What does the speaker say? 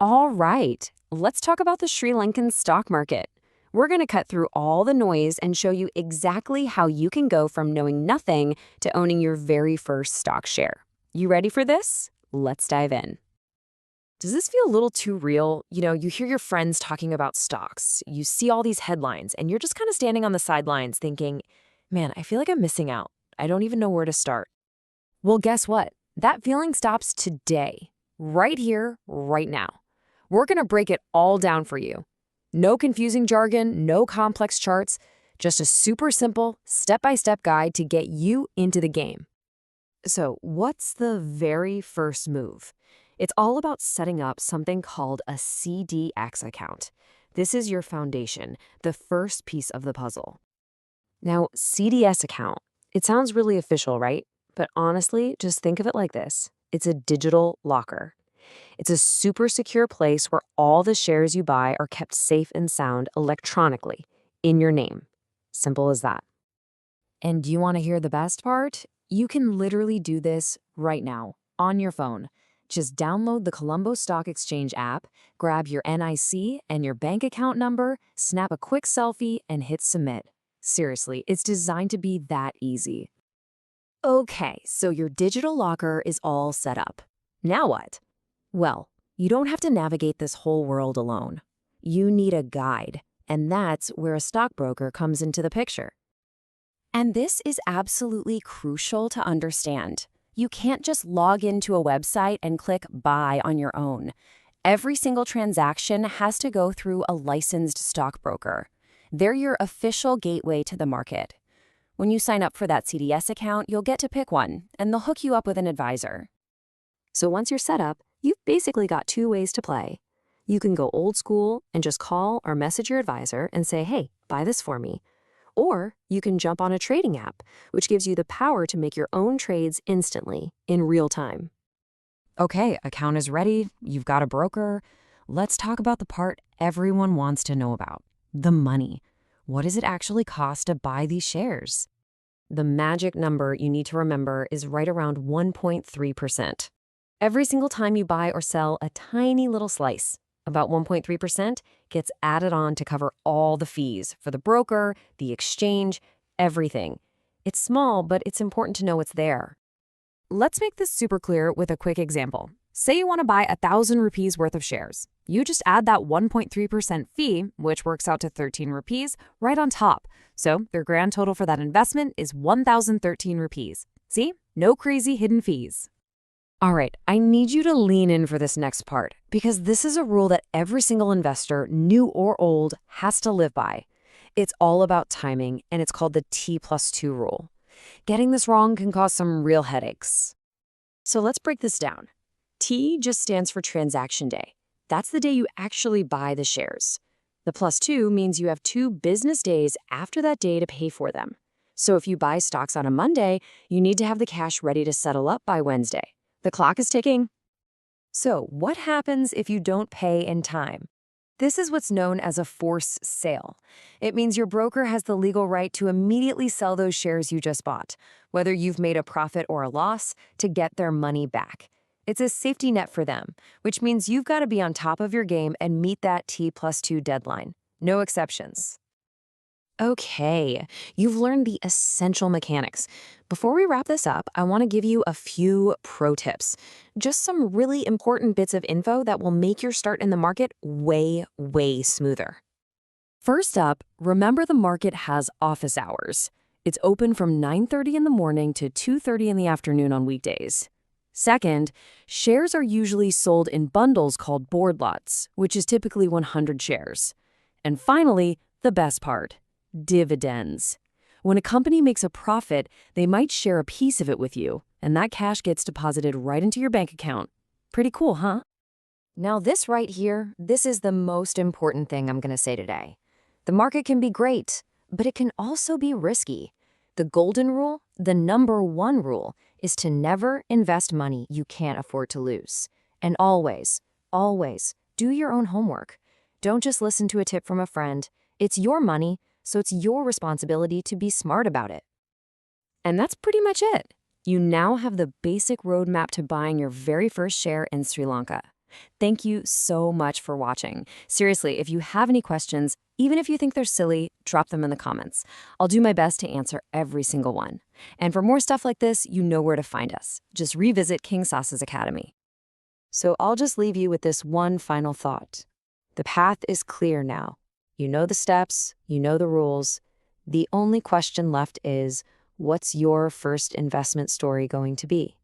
All right, let's talk about the Sri Lankan stock market. We're going to cut through all the noise and show you exactly how you can go from knowing nothing to owning your very first stock share. You ready for this? Let's dive in. Does this feel a little too real? You hear your friends talking about stocks, you see all these headlines, and you're just kind of standing on the sidelines thinking, man, I feel like I'm missing out. I don't even know where to start. Well, guess what? That feeling stops today, right here, right now. We're going to break it all down for you. No confusing jargon, no complex charts, just a super simple, step-by-step guide to get you into the game. So, what's the very first move? It's all about setting up something called a CDX account. This is your foundation, the first piece of the puzzle. Now, CDS account, it sounds really official, right? But honestly, just think of it like this. It's a digital locker. It's a super secure place where all the shares you buy are kept safe and sound electronically, in your name. Simple as that. And do you want to hear the best part? You can literally do this right now, on your phone. Just download the Colombo Stock Exchange app, grab your NIC and your bank account number, snap a quick selfie, and hit submit. Seriously, it's designed to be that easy. Okay, so your digital locker is all set up. Now what? Well, you don't have to navigate this whole world alone. You need a guide, and that's where a stockbroker comes into the picture. And this is absolutely crucial to understand. You can't just log into a website and click buy on your own. Every single transaction has to go through a licensed stockbroker. They're your official gateway to the market. When you sign up for that CDS account, you'll get to pick one, and they'll hook you up with an advisor. So once you're set up, you've basically got two ways to play. You can go old school and just call or message your advisor and say, hey, buy this for me. Or you can jump on a trading app, which gives you the power to make your own trades instantly, in real time. Okay, account is ready. You've got a broker. Let's talk about the part everyone wants to know about, the money. What does it actually cost to buy these shares? The magic number you need to remember is right around 1.3%. Every single time you buy or sell a tiny little slice, about 1.3%, gets added on to cover all the fees for the broker, the exchange, everything. It's small, but it's important to know it's there. Let's make this super clear with a quick example. Say you want to buy 1,000 rupees worth of shares. You just add that 1.3% fee, which works out to 13 rupees, right on top. So your grand total for that investment is 1,013 rupees. See? No crazy hidden fees. All right, I need you to lean in for this next part, because this is a rule that every single investor, new or old, has to live by. It's all about timing, and it's called the T+2 rule. Getting this wrong can cause some real headaches. So let's break this down. T just stands for transaction day. That's the day you actually buy the shares. The +2 means you have 2 business days after that day to pay for them. So if you buy stocks on a Monday, you need to have the cash ready to settle up by Wednesday. The clock is ticking. So what happens if you don't pay in time? This is what's known as a forced sale. It means your broker has the legal right to immediately sell those shares you just bought, whether you've made a profit or a loss, to get their money back. It's a safety net for them, which means you've got to be on top of your game and meet that T+2 deadline. No exceptions. Okay, you've learned the essential mechanics. Before we wrap this up, I want to give you a few pro tips. Just some really important bits of info that will make your start in the market way, way smoother. First up, remember the market has office hours. It's open from 9:30 in the morning to 2:30 in the afternoon on weekdays. Second, shares are usually sold in bundles called board lots, which is typically 100 shares. And finally, the best part. Dividends. When a company makes a profit, they might share a piece of it with you, and that cash gets deposited right into your bank account. Pretty cool, huh? Now this right here, this is the most important thing I'm going to say today. The market can be great, but it can also be risky. The golden rule, the number one rule, is to never invest money you can't afford to lose. And always, always do your own homework. Don't just listen to a tip from a friend. It's your money, so it's your responsibility to be smart about it. And that's pretty much it. You now have the basic roadmap to buying your very first share in Sri Lanka. Thank you so much for watching. Seriously, if you have any questions, even if you think they're silly, drop them in the comments. I'll do my best to answer every single one. And for more stuff like this, you know where to find us. Just revisit King Sas's Academy. So I'll just leave you with this one final thought. The path is clear now. You know the steps, you know the rules. The only question left is, what's your first investment story going to be?